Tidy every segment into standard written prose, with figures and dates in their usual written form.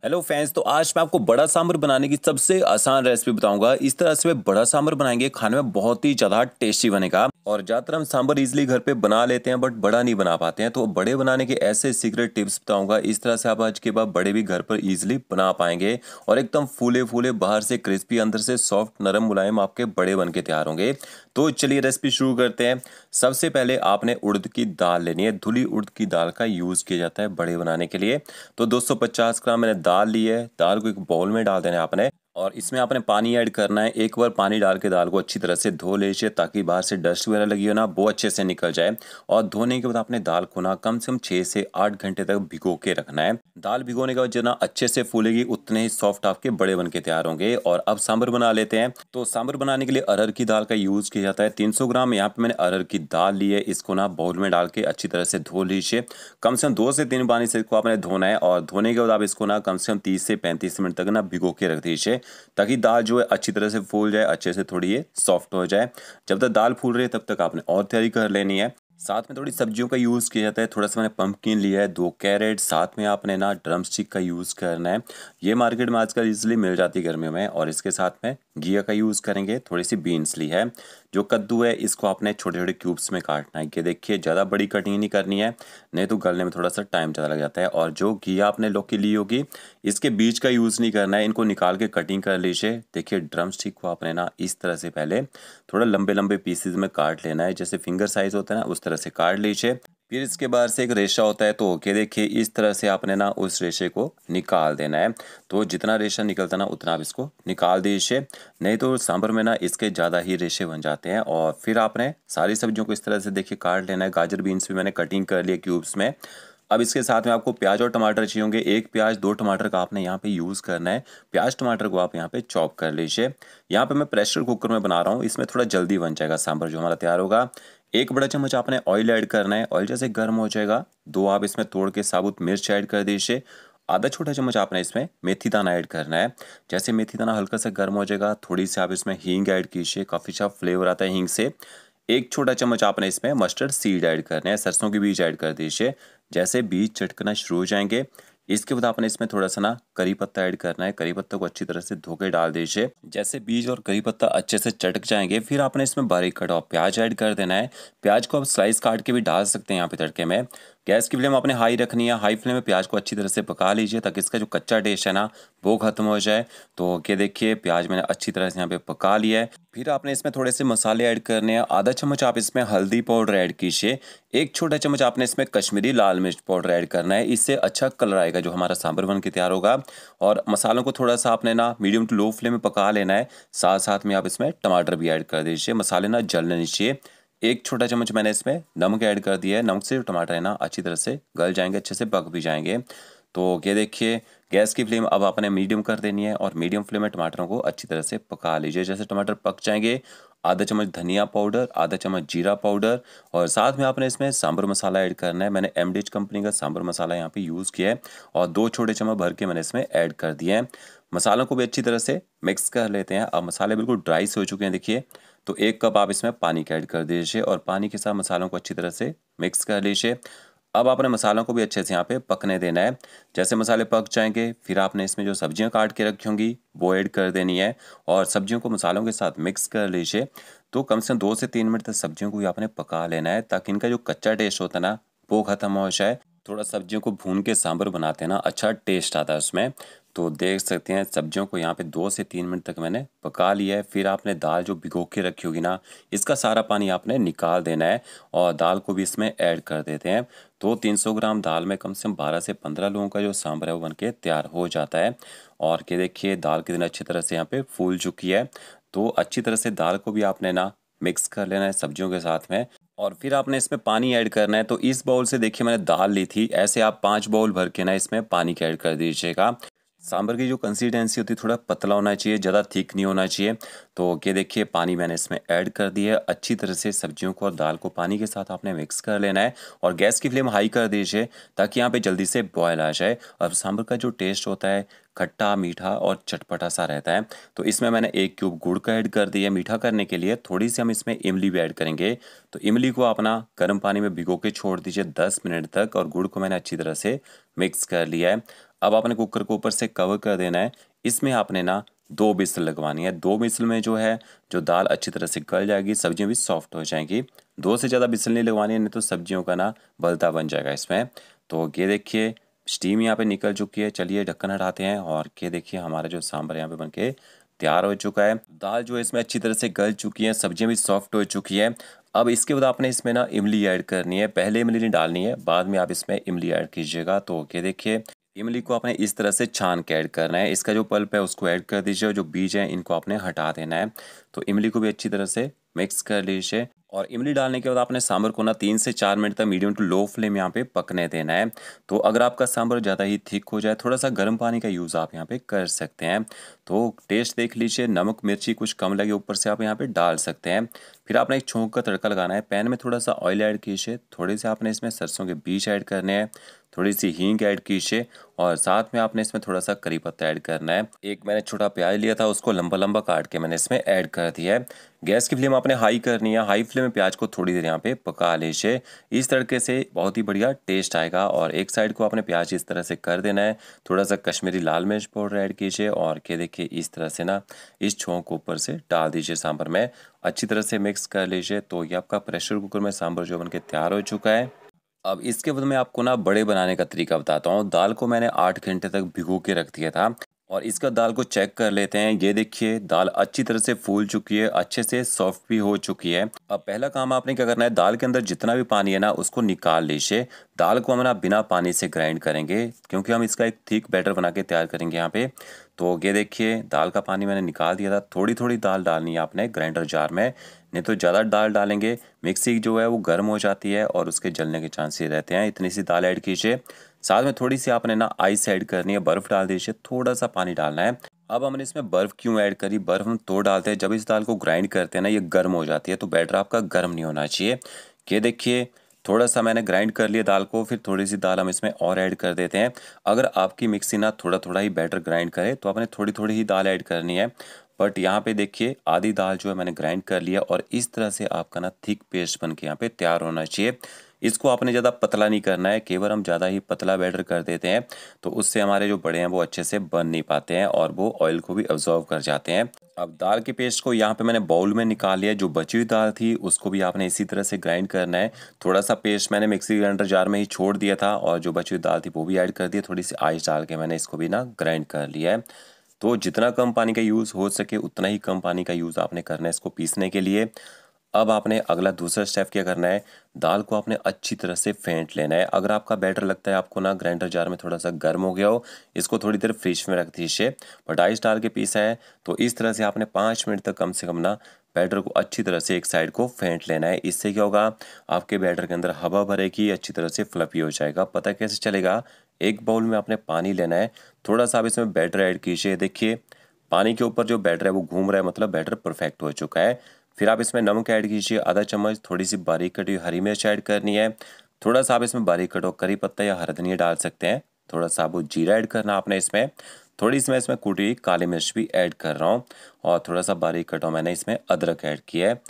Hello friends, तो आज मैं आपको बड़ा सांभर बनाने की सबसे आसान रेसिपी बताऊंगा। इस तरह से बड़ा सांभर बनाएंगे, खाने में बहुत ही ज़्यादा टेस्टी बनेगा। और ज़्यादातर हम सांभर इजीली घर पे बना लेते हैं, बट बड़ा नहीं बना पाते हैं। तो बड़े बनाने के ऐसे सीक्रेट टिप्स बताऊंगा। इस तरह से आप आज के बाद बड़े भी घर पर इजीली बना पाएंगे और एकदम फूले फूले, बाहर से क्रिस्पी, अंदर से सॉफ्ट नरम मुलायम आपके बड़े बन के तैयार होंगे। तो चलिए रेसिपी शुरू करते हैं। सबसे पहले आपने उड़द की दाल लेनी है। धुली उड़द की दाल का यूज़ किया जाता है बड़े बनाने के लिए। तो 250 ग्राम मैंने दाल ली है। दाल को एक बाउल में डाल देना है आपने, और इसमें आपने पानी ऐड करना है। एक बार पानी डाल के दाल को अच्छी तरह से धो लीजिए, ताकि बाहर से डस्ट वगैरह लगी हो ना, वो अच्छे से निकल जाए। और धोने के बाद आपने दाल को ना कम से कम 6 से 8 घंटे तक भिगो के रखना है। दाल भिगोने के बाद जितना अच्छे से फूलेगी, उतने ही सॉफ्ट आपके बड़े बन के तैयार होंगे। और अब सांभर बना लेते हैं। तो सांभर बनाने के लिए अरहर की दाल का यूज़ किया जाता है। 300 ग्राम यहाँ पे मैंने अरहर की दाल ली है। इसको ना बाउल में डाल के अच्छी तरह से धो लीजिए। कम से कम 2 से 3 पानी से इसको आपने धोना है। और धोने के बाद आप इसको ना कम से कम 30 से 35 मिनट तक ना भिगो के रख दीजिए, ताकि दाल जो है अच्छी तरह से फूल जाए, अच्छे से थोड़ी ये सॉफ्ट हो जाए। जब तक दाल फूल रही है तब तक आपने और तैयारी कर लेनी है। साथ में थोड़ी सब्जियों का यूज़ किया जाता है। थोड़ा सा मैंने पंपकिन लिया है, 2 कैरेट। साथ में आपने ना ड्रम स्टिक का यूज़ करना है। ये मार्केट में आजकल इजीली मिल जाती है गर्मियों में। और इसके साथ में घिया का यूज़ करेंगे। थोड़ी सी बीन्स ली है। जो कद्दू है, इसको आपने छोटे छोटे क्यूब्स में काटना है। ये देखिए, ज़्यादा बड़ी कटिंग नहीं करनी है, नहीं तो गलने में थोड़ा सा टाइम ज़्यादा लग जाता है। और जो घिया आपने लौकी ली होगी, इसके बीज का यूज़ नहीं करना है। इनको निकाल के कटिंग कर लीजिए। देखिए, ड्रम स्टिक को आपने ना इस तरह से पहले थोड़ा लंबे लंबे पीसेज में काट लेना है। जैसे फिंगर साइज होता है ना, उस तरह से काट लीजिए। फिर इसके बाहर से एक रेशा होता है, तो ओके, देखिए इस तरह से आपने ना उस रेशे को निकाल देना है। तो जितना रेशा निकलता ना, उतना आप इसको निकाल दीजिए, नहीं तो सांभर में ना इसके ज़्यादा ही रेशे बन जाते हैं। और फिर आपने सारी सब्जियों को इस तरह से देखिए काट लेना है। गाजर बीन्स भी मैंने कटिंग कर लिया क्यूब्स में। अब इसके साथ में आपको प्याज और टमाटर चाहिए होंगे। 1 प्याज 2 टमाटर का आपने यहाँ पे यूज़ करना है। प्याज टमाटर को आप यहाँ पे चॉप कर लीजिए। यहाँ पे मैं प्रेशर कुकर में बना रहा हूँ, इसमें थोड़ा जल्दी बन जाएगा सांभर जो हमारा तैयार होगा। 1 बड़ा चम्मच आपने ऑयल ऐड करना है। ऑयल जैसे गर्म हो जाएगा, 2 आप इसमें तोड़ के साबुत मिर्च ऐड कर दीजिए। आधा छोटा चम्मच आपने इसमें मेथी दाना ऐड करना है। जैसे मेथी दाना हल्का सा गर्म हो जाएगा, थोड़ी सी आप इसमें हींग ऐड कीजिए। काफ़ी अच्छा फ्लेवर आता है हींग से। 1 छोटा चम्मच आपने इसमें मस्टर्ड सीड ऐड करने हैं। सरसों के बीज ऐड कर दीजिए। जैसे बीज चटकना शुरू हो जाएंगे, इसके बाद आपने इसमें थोड़ा सा ना करी पत्ता ऐड करना है। करी पत्ता को अच्छी तरह से धो के डाल दीजिए। जैसे बीज और करी पत्ता अच्छे से चटक जाएंगे, फिर आपने इसमें बारीक कटा हुआ प्याज ऐड कर देना है। प्याज को आप स्लाइस काट के भी डाल सकते हैं यहाँ पे तड़के में। गैस की फ्लेम आपने हाई रखनी है। हाई फ्लेम में प्याज को अच्छी तरह से पका लीजिए, ताकि इसका जो कच्चा टेस्ट है ना, वो खत्म हो जाए। तो ये देखिए, प्याज मैंने अच्छी तरह से यहाँ पे पका लिया है। फिर आपने इसमें थोड़े से मसाले ऐड करने हैं। आधा चम्मच आप इसमें हल्दी पाउडर ऐड कीजिए। 1 छोटा चम्मच आपने इसमें कश्मीरी लाल मिर्च पाउडर ऐड करना है। इससे अच्छा कलर आएगा जो हमारा सांभर बन के तैयार होगा। और मसालों को थोड़ा सा आपने ना मीडियम टू लो फ्लेम में पका लेना है। साथ साथ में आप इसमें टमाटर भी ऐड कर दीजिए। मसाले ना जलने नहीं चाहिए। 1 छोटा चम्मच मैंने इसमें नमक ऐड कर दिया है। नमक से जो टमाटर है ना, अच्छी तरह से गल जाएंगे, अच्छे से पक भी जाएंगे। तो ये देखिए, गैस की फ्लेम अब आपने मीडियम कर देनी है। और मीडियम फ्लेम में टमाटरों को अच्छी तरह से पका लीजिए। जैसे टमाटर पक जाएंगे, आधा चम्मच धनिया पाउडर, आधा चम्मच जीरा पाउडर, और साथ में आपने इसमें सांभर मसाला ऐड करना है। मैंने एमडीएच कंपनी का सांभर मसाला यहाँ पे यूज़ किया है, और 2 छोटे चम्मच भर के मैंने इसमें ऐड कर दिए हैं। मसालों को भी अच्छी तरह से मिक्स कर लेते हैं। अब मसाले बिल्कुल ड्राई से हो चुके हैं, देखिए। तो 1 कप आप इसमें पानी का ऐड कर दीजिए, और पानी के साथ मसालों को अच्छी तरह से मिक्स कर लीजिए। अब आपने मसालों को भी अच्छे से यहाँ पे पकने देना है। जैसे मसाले पक जाएंगे, फिर आपने इसमें जो सब्जियां काट के रखी होंगी, वो ऐड कर देनी है। और सब्जियों को मसालों के साथ मिक्स कर लीजिए। तो कम से कम 2 से 3 मिनट तक सब्जियों को भी आपने पका लेना है, ताकि इनका जो कच्चा टेस्ट होता है ना, वो खत्म हो जाए। थोड़ा सब्जियों को भून के सांभर बनाते हैं ना, अच्छा टेस्ट आता है उसमें। तो देख सकते हैं, सब्जियों को यहाँ पे 2 से 3 मिनट तक मैंने पका लिया है। फिर आपने दाल जो भिगो के रखी होगी ना, इसका सारा पानी आपने निकाल देना है। और दाल को भी इसमें ऐड कर देते हैं। तो 300 ग्राम दाल में कम से कम 12 से 15 लोगों का जो सांभर है वो बनके तैयार हो जाता है। और ये देखिए, दाल कितनी अच्छी तरह से यहाँ पे फूल चुकी है। तो अच्छी तरह से दाल को भी आपने ना मिक्स कर लेना है सब्जियों के साथ में। और फिर आपने इसमें पानी ऐड करना है। तो इस बाउल से देखिए मैंने दाल ली थी, ऐसे आप 5 बाउल भर के ना इसमें पानी का ऐड कर दीजिएगा। सांभर की जो कंसिस्टेंसी होती है, थोड़ा पतला होना चाहिए, ज़्यादा थिक नहीं होना चाहिए। तो ये देखिए, पानी मैंने इसमें ऐड कर दिया है। अच्छी तरह से सब्जियों को और दाल को पानी के साथ आपने मिक्स कर लेना है। और गैस की फ्लेम हाई कर दीजिए, ताकि यहाँ पे जल्दी से बॉयल आ जाए। और सांभर का जो टेस्ट होता है, खट्टा मीठा और चटपटा सा रहता है। तो इसमें मैंने 1 क्यूब गुड़ का ऐड कर दिया मीठा करने के लिए। थोड़ी सी हम इसमें इमली भी ऐड करेंगे। तो इमली को अपना गर्म पानी में भिगो के छोड़ दीजिए 10 मिनट तक। और गुड़ को मैंने अच्छी तरह से मिक्स कर लिया है। अब आपने कुकर को ऊपर से कवर कर देना है। इसमें आपने ना 2 विसल लगवानी है। 2 विसल में जो है जो दाल अच्छी तरह से गल जाएगी, सब्जियां भी सॉफ्ट हो जाएंगी। 2 से ज़्यादा विसल नहीं लगवानी है, नहीं तो सब्जियों का ना भलता बन जाएगा इसमें। तो ये देखिए स्टीम यहाँ पे निकल चुकी है। चलिए ढक्कन हटाते हैं और ये देखिए हमारा जो सांभर यहाँ पे बनके तैयार हो चुका है। दाल जो है इसमें अच्छी तरह से गल चुकी है, सब्जियां भी सॉफ्ट हो चुकी है। अब इसके बाद आपने इसमें ना इमली ऐड करनी है। पहले इमली नहीं डालनी है, बाद में आप इसमें इमली ऐड कीजिएगा। तो ये देखिए इमली को आपने इस तरह से छान के ऐड करना है। इसका जो पल्प है उसको ऐड कर दीजिए और जो बीज है इनको आपने हटा देना है। तो इमली को भी अच्छी तरह से मिक्स कर लीजिए और इमली डालने के बाद आपने सांभर को ना 3 से 4 मिनट तक मीडियम टू लो फ्लेम यहाँ पे पकने देना है। तो अगर आपका सांभर ज़्यादा ही थिक हो जाए, थोड़ा सा गर्म पानी का यूज़ आप यहाँ पे कर सकते हैं। तो टेस्ट देख लीजिए, नमक मिर्ची कुछ कम लगे ऊपर से आप यहाँ पे डाल सकते हैं। फिर आपने एक छोंक का तड़का लगाना है। पैन में थोड़ा सा ऑयल ऐड कीजिए, थोड़े से आपने इसमें सरसों के बीज ऐड करने हैं, थोड़ी सी हींग ऐड कीजिए और साथ में आपने इसमें थोड़ा सा करी पत्ता ऐड करना है। एक मैंने छोटा प्याज लिया था, उसको लंबा लंबा काट के मैंने इसमें ऐड कर दिया है। गैस की फ्लेम आपने हाई करनी है। हाई फ्लेम में प्याज को थोड़ी देर यहाँ पे पका लीजिए। इस तरीके से बहुत ही बढ़िया टेस्ट आएगा। और एक साइड को आपने प्याज इस तरह से कर देना है। थोड़ा सा कश्मीरी लाल मिर्च पाउडर ऐड कीजिए और ये देखिए इस तरह से ना इस छोंक को ऊपर से डाल दीजिए सांभर में। अच्छी तरह से मिक्स कर लीजिए। तो ये आपका प्रेशर कुकर में सांभर जो बनके तैयार हो चुका है। अब इसके बाद मैं आपको ना बड़े बनाने का तरीका बताता हूँ। दाल को मैंने 8 घंटे तक भिगो के रख दिया था और इसका दाल को चेक कर लेते हैं। ये देखिए दाल अच्छी तरह से फूल चुकी है, अच्छे से सॉफ्ट भी हो चुकी है। अब पहला काम आपने क्या करना है, दाल के अंदर जितना भी पानी है ना उसको निकाल लीजिए। दाल को हम ना बिना पानी से ग्राइंड करेंगे क्योंकि हम इसका एक थिक बैटर बना के तैयार करेंगे यहाँ पे। तो ये देखिए दाल का पानी मैंने निकाल दिया था। थोड़ी थोड़ी दाल डालनी है आपने ग्राइंडर जार में, नहीं तो ज़्यादा दाल डालेंगे मिक्सी जो है वो गर्म हो जाती है और उसके जलने के चांसेस रहते हैं। इतनी सी दाल ऐड कीजिए। साथ में थोड़ी सी आपने ना आइस ऐड करनी है, बर्फ़ डाल दीजिए, थोड़ा सा पानी डालना है। अब हमने इसमें बर्फ़ क्यों ऐड करी, बर्फ़ हम तो डालते हैं जब इस दाल को ग्राइंड करते हैं ना ये गर्म हो जाती है, तो बैटर आपका गर्म नहीं होना चाहिए। ये देखिए थोड़ा सा मैंने ग्राइंड कर लिया दाल को, फिर थोड़ी सी दाल हम इसमें और ऐड कर देते हैं। अगर आपकी मिक्सी ना थोड़ा थोड़ा ही बैटर ग्राइंड करे तो आपने थोड़ी थोड़ी ही दाल ऐड करनी है। बट यहाँ पे देखिए आधी दाल जो है मैंने ग्राइंड कर लिया और इस तरह से आपका ना थिक पेस्ट बन के यहाँ पे तैयार होना चाहिए। इसको आपने ज़्यादा पतला नहीं करना है। केवल हम ज़्यादा ही पतला बैटर कर देते हैं तो उससे हमारे जो बड़े हैं वो अच्छे से बन नहीं पाते हैं और वो ऑयल को भी अब्जॉर्व कर जाते हैं। अब दाल के पेस्ट को यहाँ पे मैंने बाउल में निकाल लिया। जो बची हुई दाल थी उसको भी आपने इसी तरह से ग्राइंड करना है। थोड़ा सा पेस्ट मैंने मिक्सी ग्राइंडर जार में ही छोड़ दिया था और जो बची हुई दाल थी वो भी ऐड कर दी। थोड़ी सी आइस डाल के मैंने इसको भी ना ग्राइंड कर लिया है। तो जितना कम पानी का यूज़ हो सके उतना ही कम पानी का यूज़ आपने करना है इसको पीसने के लिए। अब आपने अगला दूसरा स्टेप क्या करना है, दाल को आपने अच्छी तरह से फेंट लेना है। अगर आपका बैटर लगता है आपको ना ग्राइंडर जार में थोड़ा सा गर्म हो गया हो, इसको थोड़ी देर फ्रिज में रख दीजिए। बट आइस डाल के पीसा है तो इस तरह से आपने 5 मिनट तक कम से कम ना बैटर को अच्छी तरह से एक साइड को फेंट लेना है। इससे क्या होगा, आपके बैटर के अंदर हवा भरेगी, अच्छी तरह से फ्लफी हो जाएगा। पता कैसे चलेगा, एक बाउल में आपने पानी लेना है, थोड़ा सा आप इसमें बैटर ऐड कीजिए। देखिए पानी के ऊपर जो बैटर है वो घूम रहा है, मतलब बैटर परफेक्ट हो चुका है। फिर आप इसमें नमक ऐड कीजिए आधा चम्मच, थोड़ी सी बारीक कटी हुई हरी मिर्च ऐड करनी है, थोड़ा सा आप इसमें बारीक कटा हुआ करी पत्ता या हरा धनिया डाल सकते हैं, थोड़ा सा वो जीरा ऐड करना आपने इसमें, थोड़ी सी मैं इसमें कुटी हुई काली मिर्च भी ऐड कर रहा हूँ और थोड़ा सा बारीक कटा हुआ मैंने इसमें अदरक ऐड किया है।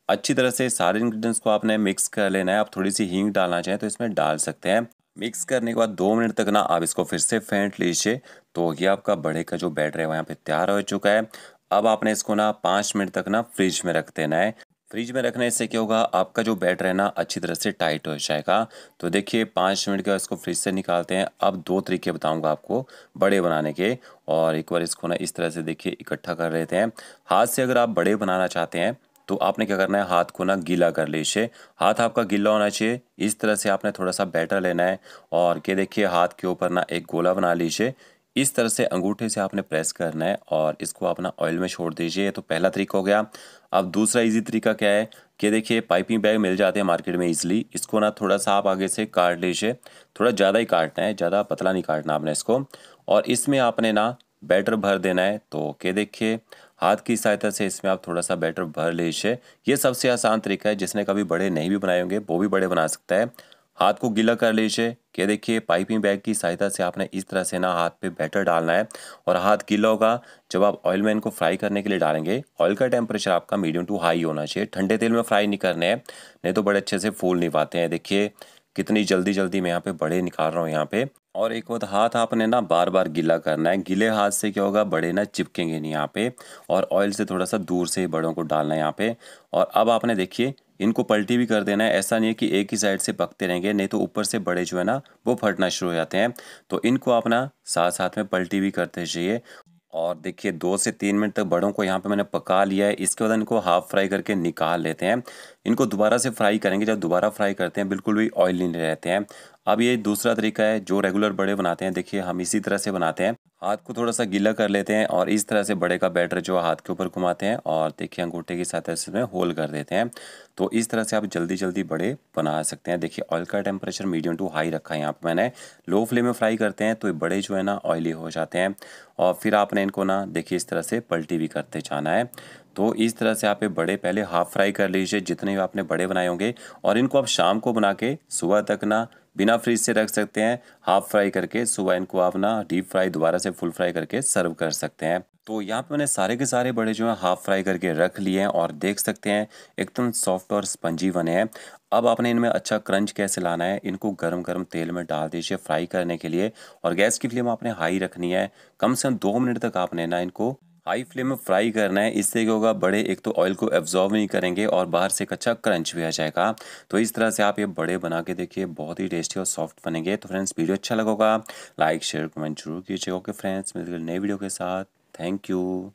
अच्छी तरह से सारे इंग्रेडिएंट्स को आपने मिक्स कर लेना है। आप थोड़ी सी हींग डालना चाहें तो इसमें डाल सकते हैं। मिक्स करने के बाद 2 मिनट तक ना आप इसको फिर से फेंट लीजिए। तो ये आपका बड़े का जो बैटर है वो यहाँ पे तैयार हो चुका है। अब आपने इसको ना 5 मिनट तक ना फ्रिज में रख देना है। फ्रिज में रखने से क्या होगा, आपका जो बैटर है ना अच्छी तरह से टाइट हो जाएगा। तो देखिए 5 मिनट के बाद इसको फ्रिज से निकालते हैं। अब 2 तरीके बताऊंगा आपको बड़े बनाने के। और एक बार इसको ना इस तरह से देखिए इकट्ठा कर लेते हैं। हाथ से अगर आप बड़े बनाना चाहते हैं तो आपने क्या करना है, हाथ को ना गीला कर लीजिए। हाथ आपका गीला होना चाहिए। इस तरह से आपने थोड़ा सा बैटर लेना है और ये देखिए हाथ के ऊपर ना एक गोला बना लीजिए। इस तरह से अंगूठे से आपने प्रेस करना है और इसको अपना ऑयल में छोड़ दीजिए। ये तो पहला तरीका हो गया। अब दूसरा इजी तरीका क्या है कि देखिए पाइपिंग बैग मिल जाते हैं मार्केट में इजीली। इसको ना थोड़ा सा आप आगे से काट लीजिए, थोड़ा ज़्यादा ही काटना है, ज़्यादा पतला नहीं काटना आपने इसको। और इसमें आपने ना बैटर भर देना है। तो क्या देखिए हाथ की सहायता से इसमें आप थोड़ा सा बैटर भर लीजिए। ये सबसे आसान तरीका है, जिसने कभी बड़े नहीं भी बनाए होंगे वो भी बड़े बना सकता है। हाथ को गीला कर लीजिए। कि देखिए पाइपिंग बैग की सहायता से आपने इस तरह से ना हाथ पे बैटर डालना है और हाथ गीला होगा। जब आप ऑयल में इनको फ्राई करने के लिए डालेंगे, ऑयल का टेम्परेचर आपका मीडियम टू हाई होना चाहिए। ठंडे तेल में फ्राई नहीं करने हैं, नहीं तो बड़े अच्छे से फूल नहीं पाते हैं। देखिए कितनी जल्दी जल्दी मैं यहाँ पे बड़े निकाल रहा हूँ यहाँ पे। और एक बात, हाथ आपने ना बार बार गीला करना है। गीले हाथ से क्या होगा, बड़े ना चिपकेंगे नहीं यहाँ पे। और ऑयल से थोड़ा सा दूर से ही बड़ों को डालना है यहाँ पे। और अब आपने देखिए इनको पलटी भी कर देना है। ऐसा नहीं है कि एक ही साइड से पकते रहेंगे, नहीं तो ऊपर से बड़े जो है ना वो फटना शुरू हो जाते हैं। तो इनको अपना साथ साथ में पलटी भी करते चाहिए। और देखिए 2 से 3 मिनट तक बड़ों को यहाँ पे मैंने पका लिया है। इसके बाद इनको हाफ फ्राई करके निकाल लेते हैं। इनको दोबारा से फ्राई करेंगे, जब दोबारा फ्राई करते हैं बिल्कुल भी ऑयली नहीं रहते हैं। अब ये दूसरा तरीका है जो रेगुलर बड़े बनाते हैं। देखिए हम इसी तरह से बनाते हैं। हाथ को थोड़ा सा गीला कर लेते हैं और इस तरह से बड़े का बैटर जो हाथ के ऊपर घुमाते हैं और देखिए अंगूठे की सहायता से इसमें होल कर देते हैं। तो इस तरह से आप जल्दी जल्दी बड़े बना सकते हैं। देखिए ऑयल का टेम्परेचर मीडियम टू हाई रखा है यहाँ पे मैंने। लो फ्लेम में फ्राई करते हैं तो ये बड़े जो है ना ऑयली हो जाते हैं। और फिर आपने इनको ना देखिए इस तरह से पलटी भी करते जाना है। तो इस तरह से आप ये बड़े पहले हाफ फ्राई कर लीजिए जितने भी आपने बड़े बनाए होंगे। और इनको आप शाम को बना के सुबह तक ना बिना फ्रीज से रख सकते हैं। हाफ फ्राई करके सुबह इनको आप ना डीप फ्राई दोबारा से फुल फ्राई करके सर्व कर सकते हैं। तो यहाँ पे मैंने सारे के सारे बड़े जो हैं हाफ फ्राई करके रख लिए हैं और देख सकते हैं एकदम सॉफ्ट और स्पंजी बने हैं। अब आपने इनमें अच्छा क्रंच कैसे लाना है, इनको गरम गरम तेल में डाल दीजिए फ्राई करने के लिए। और गैस की फ्लेम आपने हाई रखनी है। कम से कम 2 मिनट तक आपने ना इनको हाई फ्लेम में फ्राई करना है। इससे क्या होगा, बड़े एक तो ऑयल को एब्जॉर्ब नहीं करेंगे और बाहर से एक अच्छा क्रंच भी आ जाएगा। तो इस तरह से आप ये बड़े बना के देखिए, बहुत ही टेस्टी और सॉफ्ट बनेंगे। तो फ्रेंड्स वीडियो अच्छा लगा होगा लाइक शेयर कमेंट जरूर कीजिए। ओके फ्रेंड्स, मिलते हैं नई वीडियो के साथ। Thank you.